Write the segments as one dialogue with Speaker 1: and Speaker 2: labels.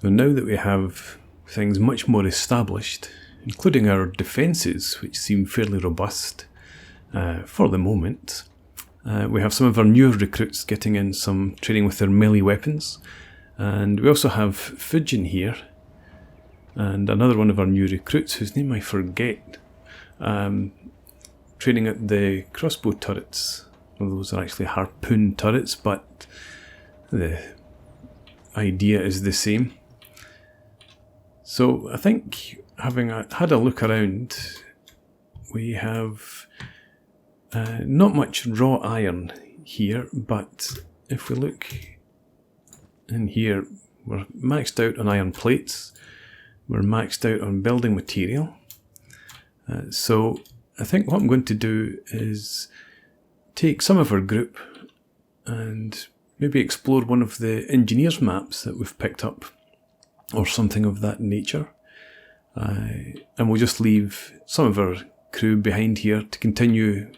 Speaker 1: So now that we have things much more established, including our defences, which seem fairly robust for the moment, we have some of our newer recruits getting in some training with their melee weapons, and we also have Fujin here, and another one of our new recruits, whose name I forget, training at the crossbow turrets. Well, those are actually harpoon turrets, but the idea is the same. So I think, having had a look around, we have not much raw iron here, but if we look in here, we're maxed out on iron plates, we're maxed out on building material. So I think what I'm going to do is take some of our group and maybe explore one of the engineers maps that we've picked up, or something of that nature. And we'll just leave some of our crew behind here to continue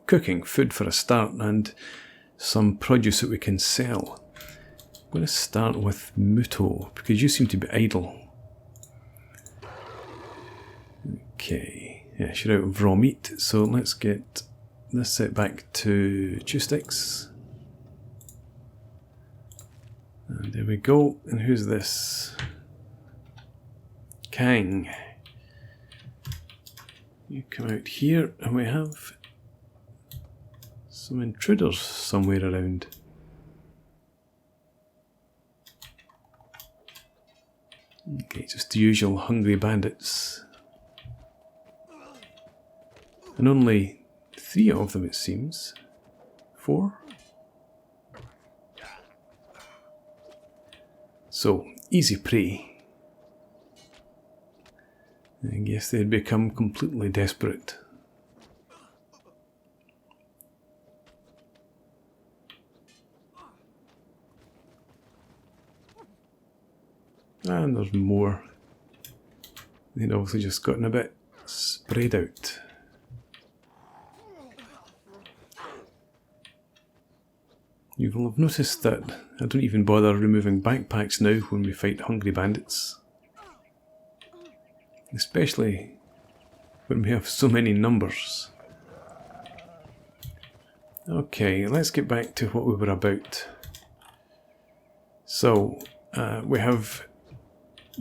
Speaker 1: cooking food for a start, and some produce that we can sell. I'm going to start with Muto, because you seem to be idle. Okay, yeah, she's out of raw meat, so let's get this set back to chew sticks. And there we go. And who's this? Kang. You come out here, and we have some intruders somewhere around. Okay, just the usual hungry bandits. And only 3 of them, it seems. 4? So, easy prey. I guess they'd become completely desperate. And there's more. They'd obviously just gotten a bit spread out. You will have noticed that I don't even bother removing backpacks now when we fight hungry bandits. Especially when we have so many numbers. Okay, let's get back to what we were about. So, we have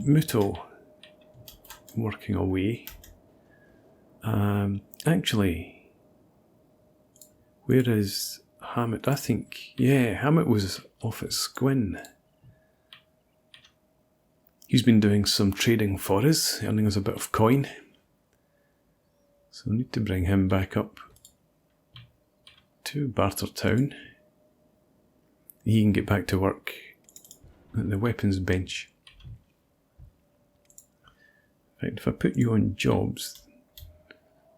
Speaker 1: Muto working away. Actually, where is Hammett? I think, yeah, Hammett was off at Squin. He's been doing some trading for us, earning us a bit of coin. So we need to bring him back up to Bartertown. He can get back to work at the weapons bench. In fact, if I put you on jobs,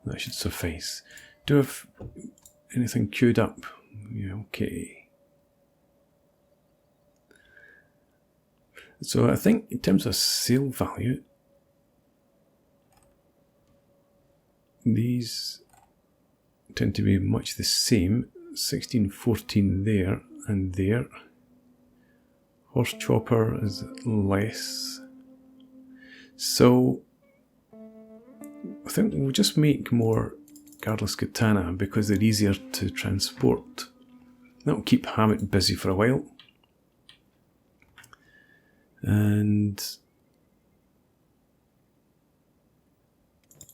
Speaker 1: that should suffice. Do I have anything queued up? Yeah, okay. So I think in terms of sale value, these tend to be much the same. 1614 there and there. Horse chopper is less. So I think we'll just make more Guardless Katana because they're easier to transport. That'll keep Hammett busy for a while. And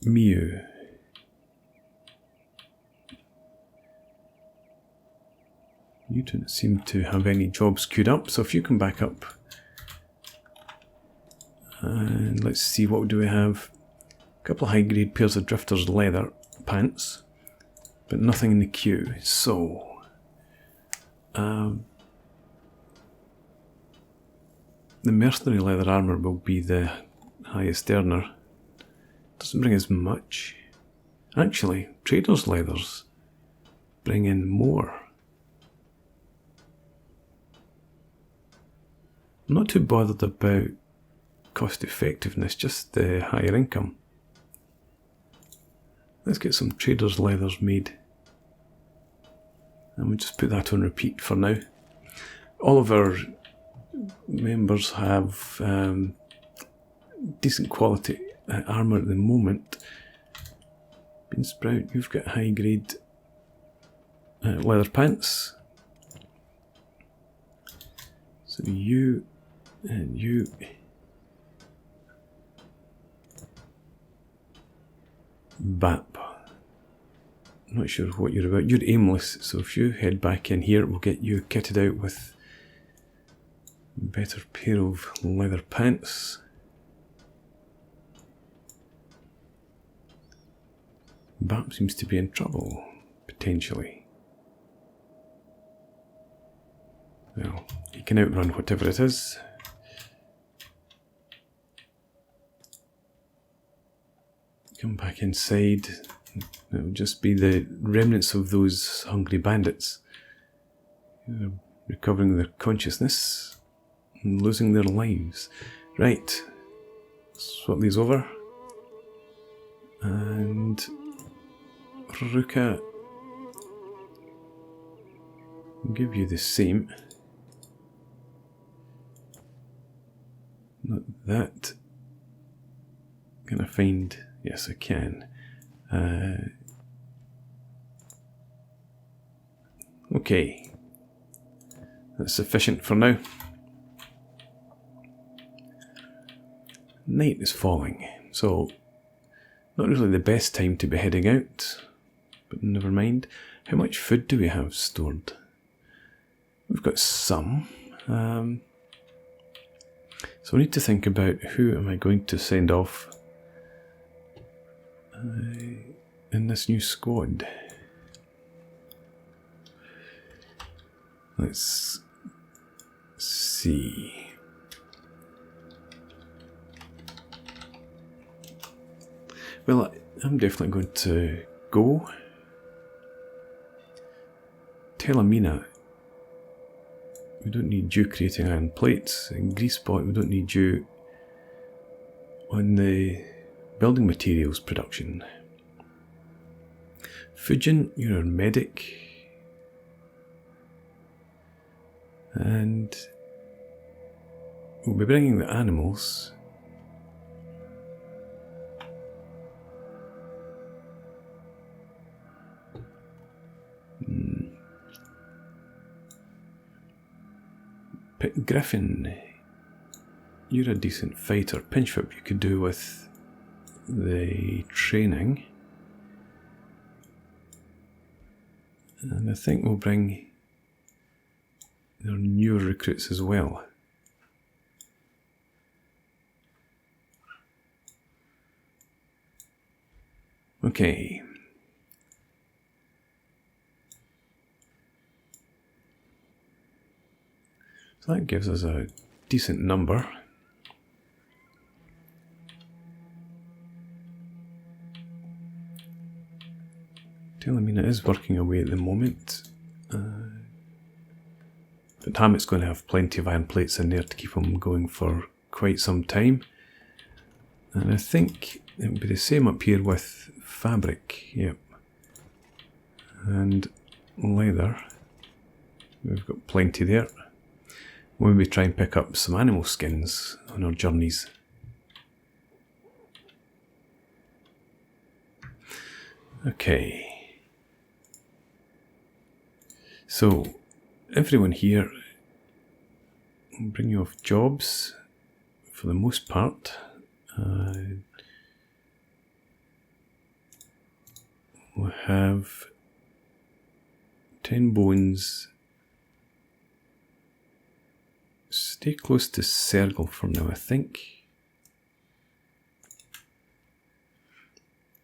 Speaker 1: Miu. You don't seem to have any jobs queued up, so if you come back up. And let's see, what do we have? A couple of high grade pairs of Drifter's leather pants, but nothing in the queue. So the mercenary leather armour will be the highest earner. Doesn't bring as much. Actually, trader's leathers bring in more. I'm not too bothered about cost effectiveness, just the higher income. Let's get some trader's leathers made. And we'll just put that on repeat for now. All of our members have decent quality armour at the moment. Beansprout, you've got high grade leather pants. So you and you. Bap. Not sure what you're about. You're aimless, so if you head back in here, we'll get you kitted out with a better pair of leather pants. Bap seems to be in trouble, potentially. Well, he can outrun whatever it is. Come back inside. It'll just be the remnants of those hungry bandits recovering their consciousness and losing their lives. Right, swap these over. And Ruka, I'll give you the same. Not that. Can I find? Yes, I can. Okay, that's sufficient for now. Night is falling, so not really the best time to be heading out, but never mind. How much food do we have stored? We've got some. So we need to think about who am I going to send off in this new squad. Let's see. Well, I'm definitely going to go. Telemina, we don't need you creating iron plates. And Greasepot, we don't need you on the building materials production. Fujin, you're a medic. And we'll be bringing the animals. Griffin, you're a decent fighter. Pinchwhip you could do with the training. And I think we'll bring their newer recruits as well. Okay. So that gives us a decent number. Telemina is working away at the moment. But Hammock's going to have plenty of iron plates in there to keep him going for quite some time. And I think it would be the same up here with fabric. Yep. And leather. We've got plenty there. We'll maybe try and pick up some animal skins on our journeys. Okay. So, everyone here will bring you off jobs for the most part. We'll have 10 bones. Stay close to Sergal for now, I think.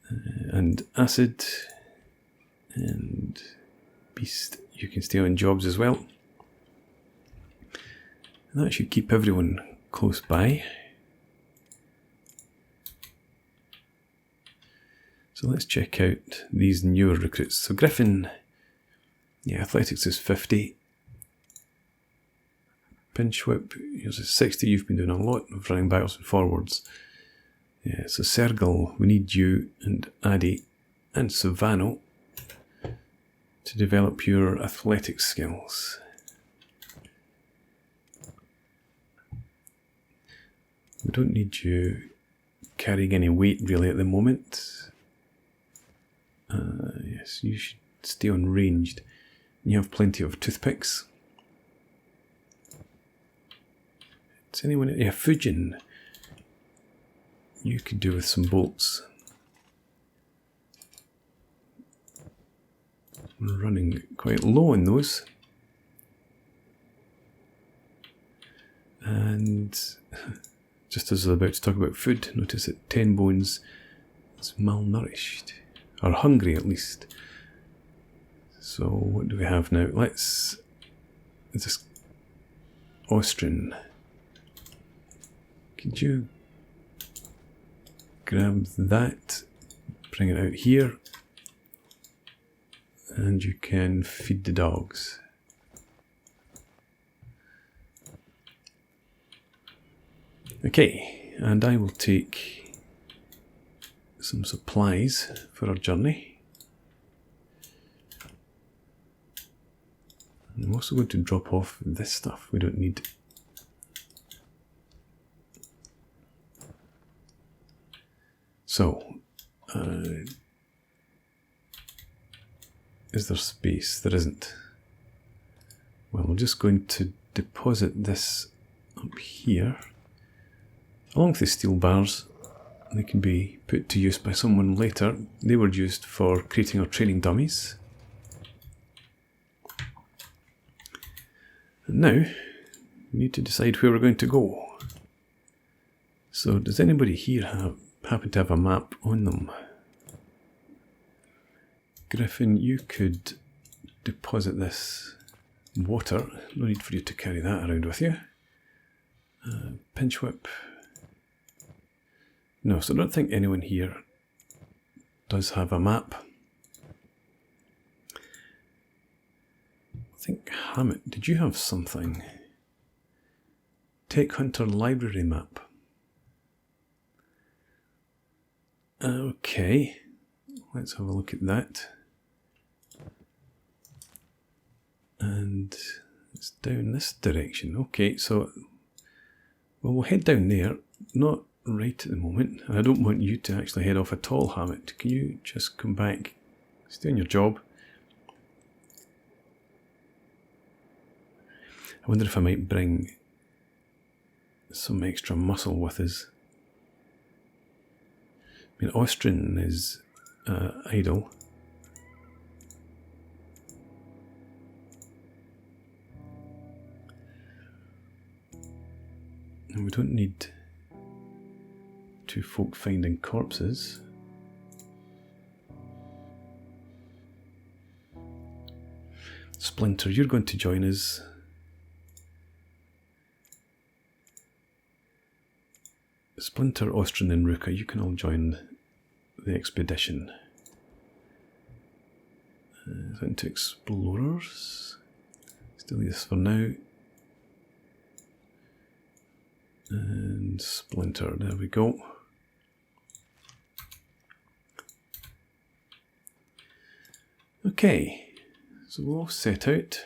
Speaker 1: And Acid and Beast, you can stay on jobs as well. And that should keep everyone close by. So let's check out these newer recruits. So Griffin, yeah, athletics is 50. Pinchwhip, yours is 60. You've been doing a lot of running backwards and forwards. Yeah, so Sergal, we need you and Addy and Savano to develop your athletic skills. We don't need you carrying any weight really at the moment. Yes, you should stay on ranged. You have plenty of toothpicks. Does anyone... Yeah, Fujin. You could do with some bolts. We're running quite low on those. And just as I was about to talk about food, notice that 10 bones is malnourished. Or hungry at least. So what do we have now? Let's just Austrian. Could you grab that, bring it out here, and you can feed the dogs. Okay, and I will take some supplies for our journey. I'm also going to drop off this stuff we don't need. So, is there space? There isn't. Well, we're just going to deposit this up here. Along with the steel bars, they can be put to use by someone later. They were used for creating our training dummies. And now, we need to decide where we're going to go. So, does anybody here happen to have a map on them? Griffin, you could deposit this water. No need for you to carry that around with you. Pinch whip. No, so I don't think anyone here does have a map. I think Hammett, did you have something? Tech Hunter library map. Okay, let's have a look at that. And it's down this direction. Okay, so well, we'll head down there. Not right at the moment. I don't want you to actually head off at all, Hammett. Can you just come back? Stay on your job. I wonder if I might bring some extra muscle with us. I mean, Austrian is idle. And we don't need two folk finding corpses. Splinter, you're going to join us. Splinter, Austrian and Ruka, you can all join the expedition. Into explorers. Still this for now. And Splinter, there we go. Okay, so we'll all set out.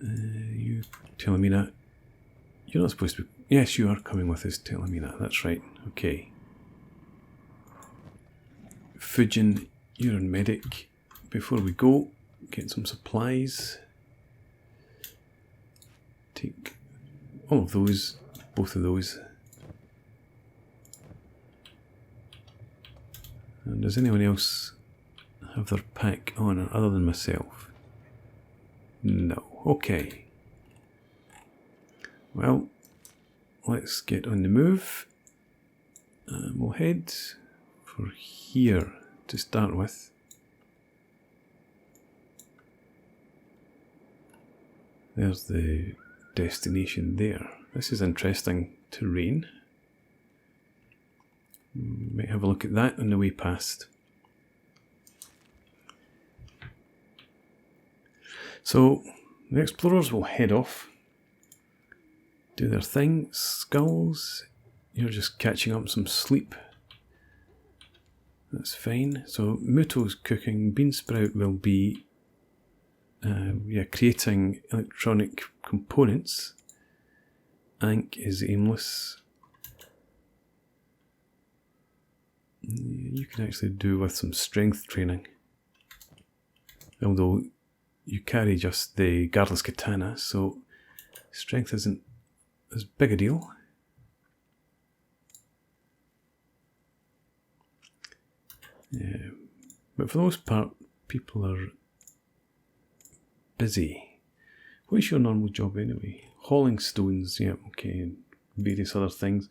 Speaker 1: You, Telemina, you're not supposed to be... Yes, you are coming with us, Telemina, that's right, okay. Fujin, you're on medic. Before we go, get some supplies. Take all of those, both of those. And does anyone else have their pack on other than myself? No. Okay. Well, let's get on the move. We'll head for here to start with. There's the destination there. This is interesting terrain. Might have a look at that on the way past. So the explorers will head off, do their thing. Skulls, you're just catching up some sleep. That's fine. So Muto's cooking. Beansprout will be yeah, creating electronic components. Ank is aimless. You can actually do with some strength training. Although you carry just the guardless katana, so strength isn't as big a deal. Yeah. But for the most part, people are busy. What is your normal job anyway? Hauling stones, yeah, okay, and various other things.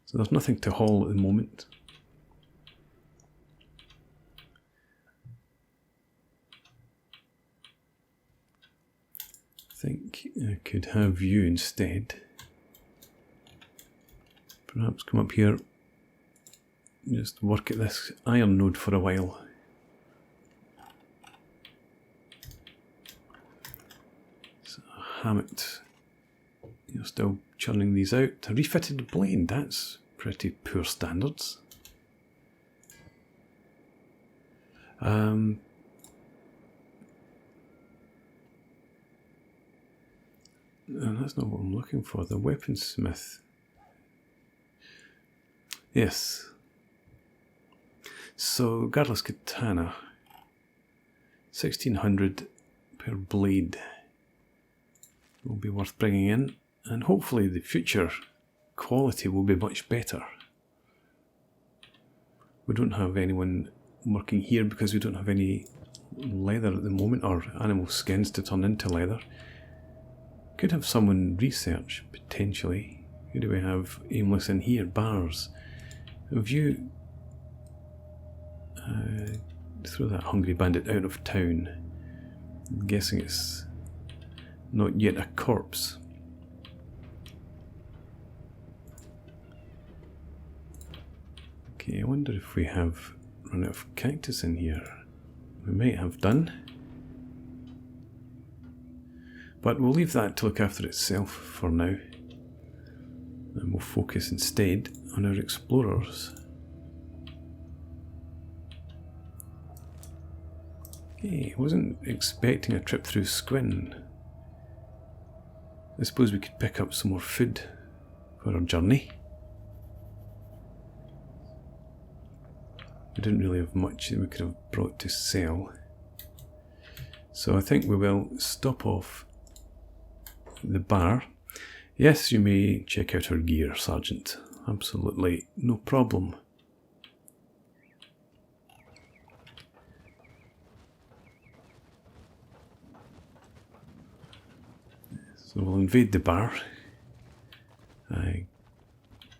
Speaker 1: So there's nothing to haul at the moment. I think I could have you instead. Perhaps come up here, just work at this iron node for a while. So Hammett, you're still churning these out. A refitted blade, that's pretty poor standards. And that's not what I'm looking for. The weaponsmith. Yes. So, guardless katana. 1600 per blade. Will be worth bringing in. And hopefully the future quality will be much better. We don't have anyone working here because we don't have any leather at the moment, or animal skins to turn into leather. Could have someone research, potentially. Who do we have aimless in here? Bars. Have you... throw that hungry bandit out of town. I'm guessing it's not yet a corpse. Okay, I wonder if we have run out of cactus in here. We might have done. But we'll leave that to look after itself for now. And we'll focus instead on our explorers. Okay, wasn't expecting a trip through Squin. I suppose we could pick up some more food for our journey. We didn't really have much that we could have brought to sell. So I think we will stop off the bar. Yes, you may check out our gear, Sergeant. Absolutely no problem. So we'll invade the bar.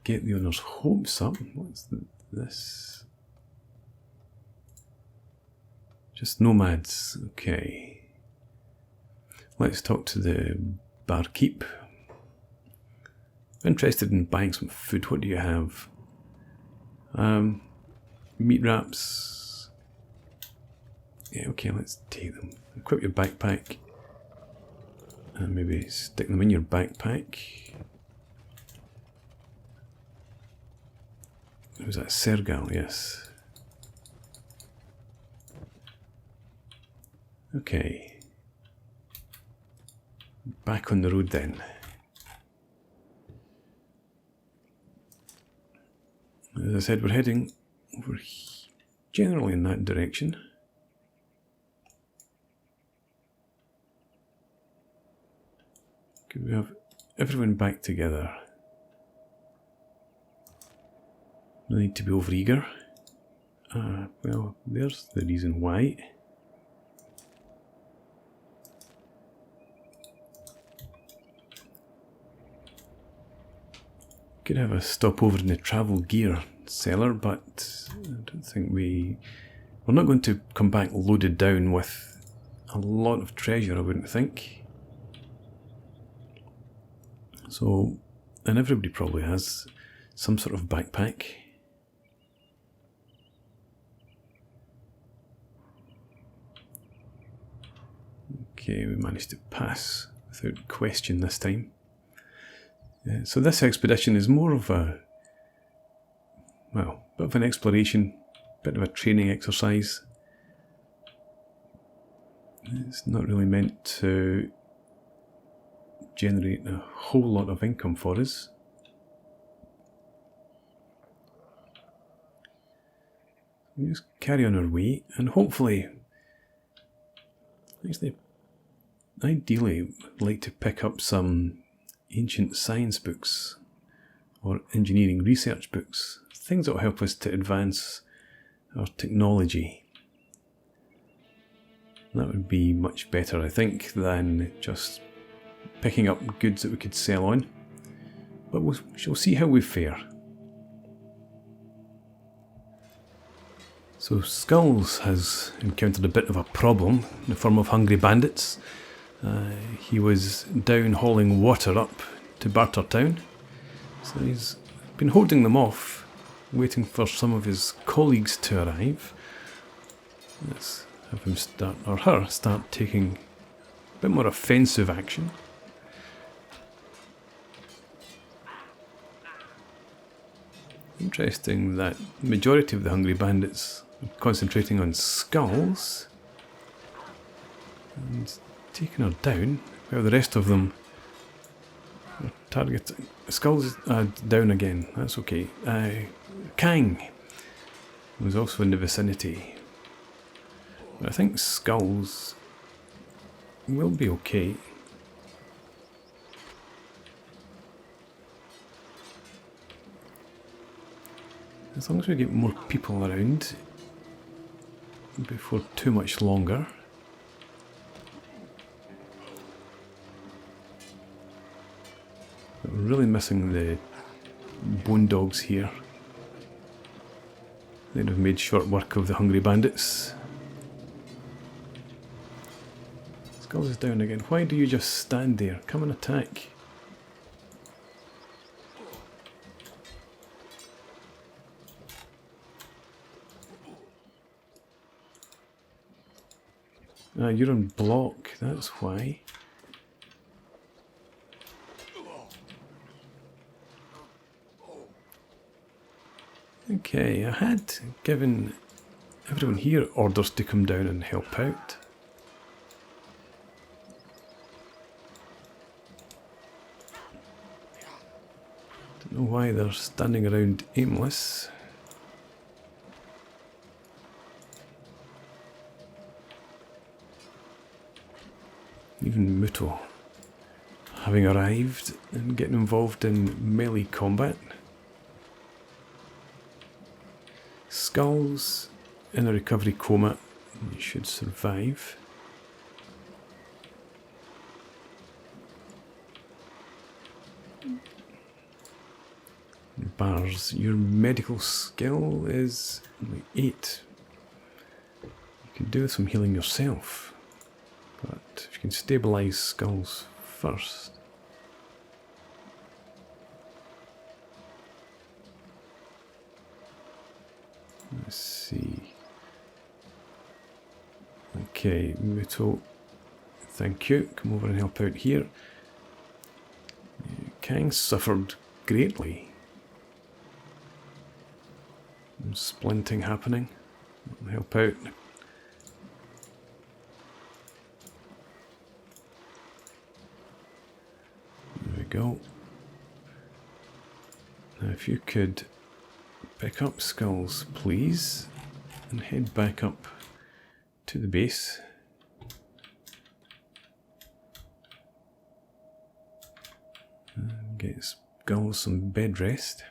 Speaker 1: Get the owner's hopes up. What's this? Just nomads. Okay. Let's talk to the barkeep. I'm interested in buying some food. What do you have? Meat wraps. Yeah, okay, let's take them. Equip your backpack. And maybe stick them in your backpack. Was that Sergal? Yes. Okay. Back on the road then. As I said, we're heading over generally in that direction. Could we have everyone back together? No need to be overeager. Well, there's the reason why. Could have a stopover in the travel gear cellar, but I don't think we're not going to come back loaded down with a lot of treasure, I wouldn't think. So, and everybody probably has some sort of backpack. Okay, we managed to pass without question this time. So this expedition is more of a, well, bit of an exploration, bit of a training exercise. It's not really meant to generate a whole lot of income for us. We just carry on our way, and hopefully, actually, ideally, I'd like to pick up some ancient science books or engineering research books, things that will help us to advance our technology. That would be much better, I think, than just picking up goods that we could sell on. But we shall see how we fare. So Skulls has encountered a bit of a problem in the form of hungry bandits. He was down hauling water up to Bartertown, so he's been holding them off, waiting for some of his colleagues to arrive. Let's have him start, or her start, taking a bit more offensive action. Interesting that the majority of the hungry bandits are concentrating on Skulls and taking her down, while the rest of them are targeting. Skulls down again, that's okay. Kang was also in the vicinity, but I think Skulls will be okay. As long as we get more people around before too much longer. But we're really missing the bone dogs here. They'd have made short work of the hungry bandits. Skulls is down again. Why do you just stand there? Come and attack. Ah, you're on block, that's why. Okay, I had given everyone here orders to come down and help out. Don't know why they're standing around aimless. Even Muto having arrived and getting involved in melee combat. Skulls in a recovery coma, you should survive. Bars, your medical skill is like 8. You could do some healing yourself. But if you can stabilise Skulls first. Let's see. Okay, Muto, thank you. Come over and help out here. Kang suffered greatly. Splinting happening. Help out. Go. Now if you could pick up Skulls, please, and head back up to the base. And get Skulls some bed rest.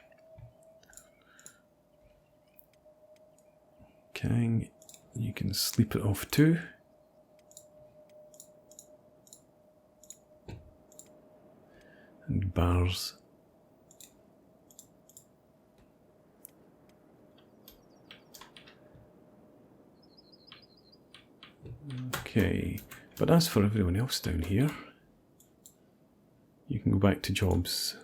Speaker 1: Kang, you can sleep it off too. And Bars. Okay, but as for everyone else down here, you can go back to jobs.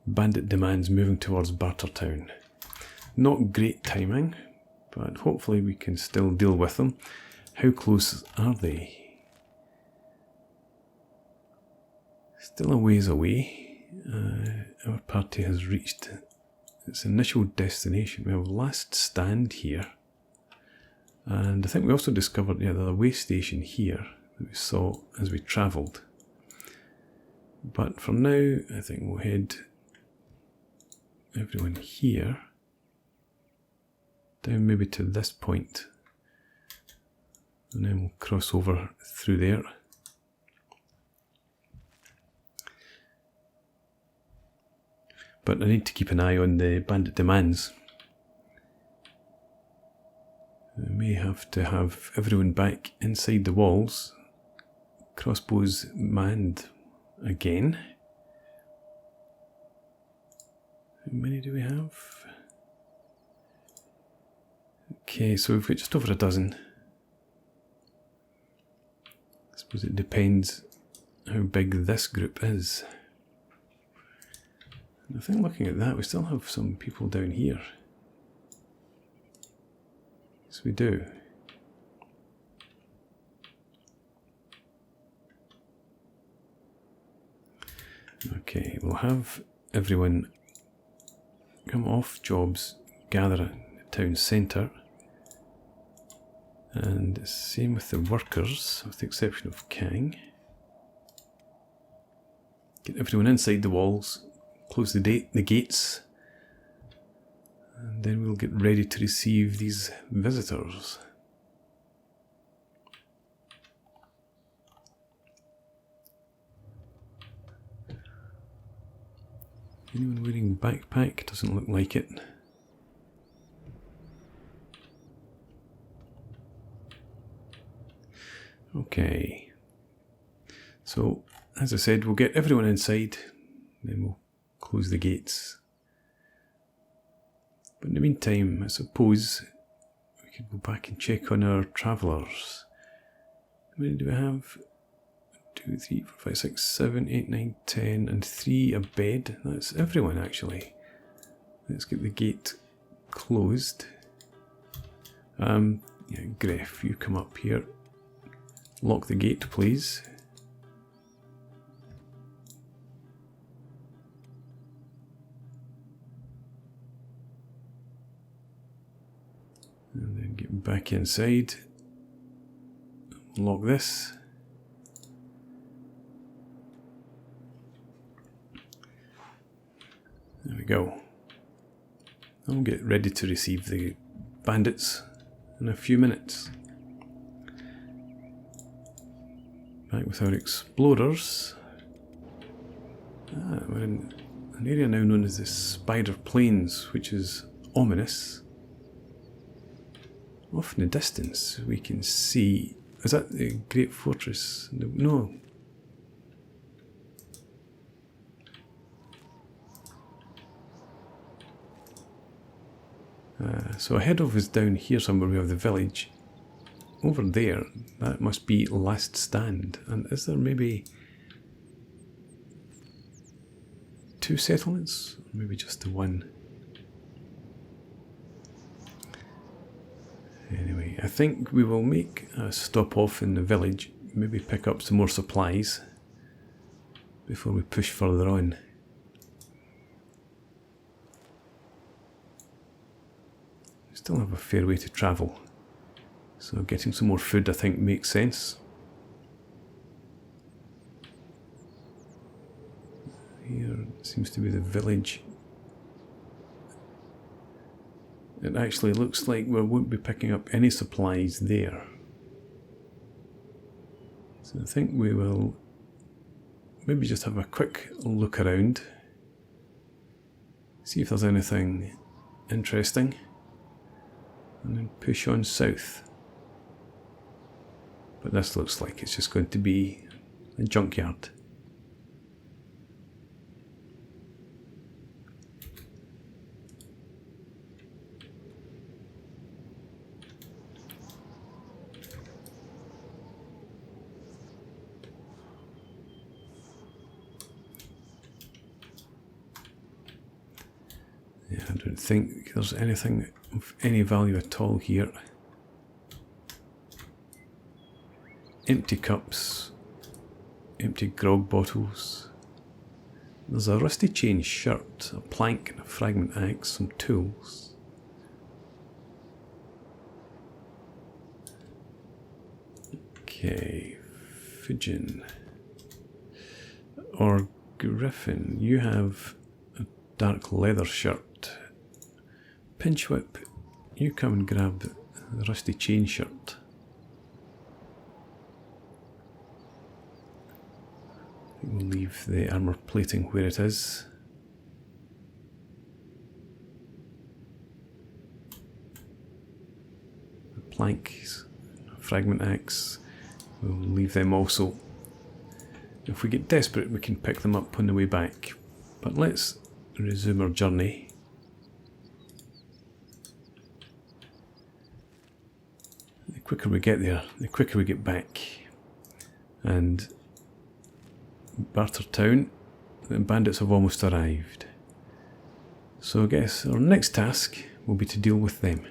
Speaker 1: Bandit demands moving towards Bartertown. Not great timing, but hopefully we can still deal with them. How close are they? Still a ways away. Our party has reached its initial destination. We have last stand here. And I think we also discovered the other way station here that we saw as we travelled. But for now, I think we'll head everyone here down maybe to this point, and then we'll cross over through there. But I need to keep an eye on the bandit demands. We may have to have everyone back inside the walls. Crossbows manned again. How many do we have? Okay, so we've got just over a dozen. I suppose it depends how big this group is. And I think looking at that, we still have some people down here. Yes, we do. Okay, we'll have everyone come off jobs, gather at the town centre. And same with the workers, with the exception of Kang. Get everyone inside the walls, close the gates, and then we'll get ready to receive these visitors. Anyone wearing backpack? Doesn't look like it. Okay, so as I said, we'll get everyone inside, then we'll close the gates. But in the meantime, I suppose we could go back and check on our travellers. How many do we have? 2, 3, 4, 5, 6, 7, 8, 9, 10, and 3 a bed. That's everyone actually. Let's get the gate closed. Yeah, Greff, you come up here. Lock the gate, please. And then get back inside. Lock this. There we go. I'll get ready to receive the bandits in a few minutes. Back with our explorers. We're in an area now known as the Spider Plains, which is ominous. Off in the distance we can see... Is that the Great Fortress? No. So ahead of us down here somewhere we have the village. Over there, that must be last stand. And is there maybe 2 settlements? Or maybe just the one? Anyway, I think we will make a stop off in the village. Maybe pick up some more supplies before we push further on. We still have a fair way to travel. So getting some more food I think makes sense. Here seems to be the village. It actually looks like we won't be picking up any supplies there. So I think we will maybe just have a quick look around. See if there's anything interesting. And then push on south. But this looks like it's just going to be a junkyard. Yeah, I don't think there's anything of any value at all here. Empty cups, empty grog bottles. There's a rusty chain shirt, a plank and a fragment axe, some tools. Okay, Fujin. Or Griffin, you have a dark leather shirt. Pinchwhip, you come and grab the rusty chain shirt. We'll leave the armour plating where it is. The planks, fragment axe, we'll leave them also. If we get desperate, we can pick them up on the way back. But let's resume our journey. The quicker we get there, the quicker we get back. And Bartertown, the bandits have almost arrived. So I guess our next task will be to deal with them.